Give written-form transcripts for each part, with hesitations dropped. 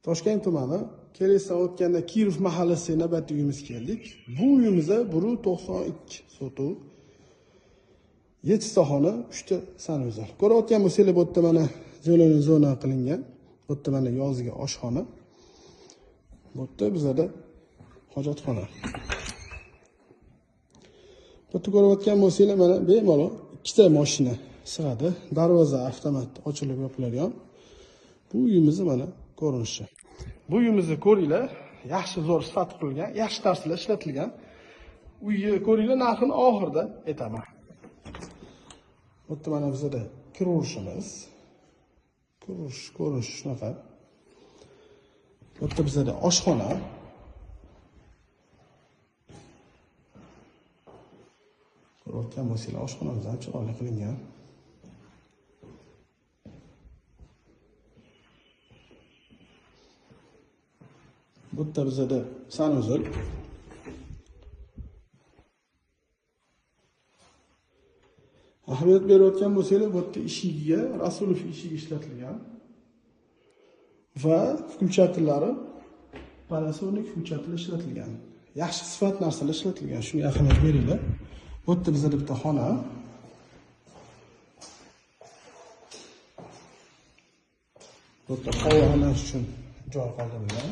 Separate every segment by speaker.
Speaker 1: Toshkent tumani Kelesdan o'tganda Kirov mahallasiga navbatchi uyimiz keldik. Bu uyimizda 192 sotuv 7 ta xona, 3 ta sanuzor. Ko'rayotgan bo'lsangiz, bu yerda mana joylarni zona qilingan. Bu yerda mana yozgi oshxona. Bu yerda bizda hojatxona. Bu yerda ko'rayotgan bo'lsangiz, mana bemalol 2 ta mashina sig'adi. Darvoza avtomat ochilib yopiladigan. Bu uyimiz mana ko'rinishi. Bu uyimizni ko'ringlar, yaxshi zo'r sifat qilgan, yaxshi narsalar ishlatilgan. Uyni ko'ringlar, narxini oxirida aytaman. Bu yerda mana bizda kiruvishimiz. Ko'rinish shunaqa. Bu yerda bizda oshxona. Ko'rayotgan bo'lsangiz, oshxonamiz ham chiroyli qilingan. Bu yerda bizda sanuzor. Ahamiyat berayotgan bo'lsangiz, bu yerda eshigiga Rasulov eshigi ishlatilgan va включательlari Panasonic включатель ishlatilgan. Yaxshi sifat narsalar ishlatilgan. Shunga ahamiyat beringlar. Bu yerda bizda bitta xona. Bu yerda qo'yilish uchun joy qoldirilgan.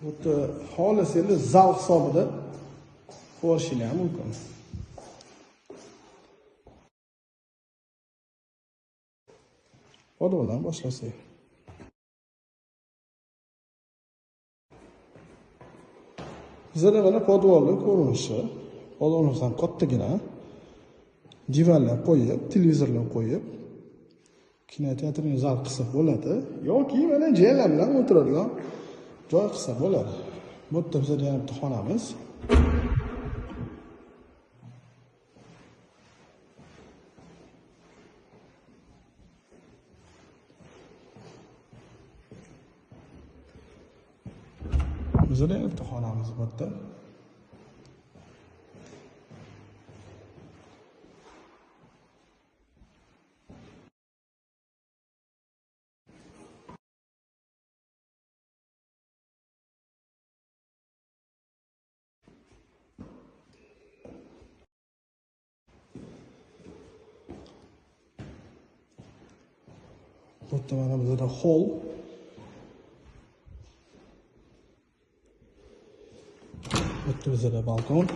Speaker 1: Bu yerda xohlasangiz zal hisobida qo'yishingiz ham mumkin. Podvaldan boshlasak. Bizda mana podvalning ko'rinishi. Podvalimiz ham kattagina. Divanlar qo'yib, televizorlar qo'yib, kinoteatrning zal qilsa bo'ladi yoki mana jaylar bilan o'tiradigan joy qilsa bo'ladi. Bu yerda bizda ham bitta xonamiz. Bizda ham bitta xonamiz bu yerda. Bu yerda mana bizda hol. Bu yerda bizda balkon.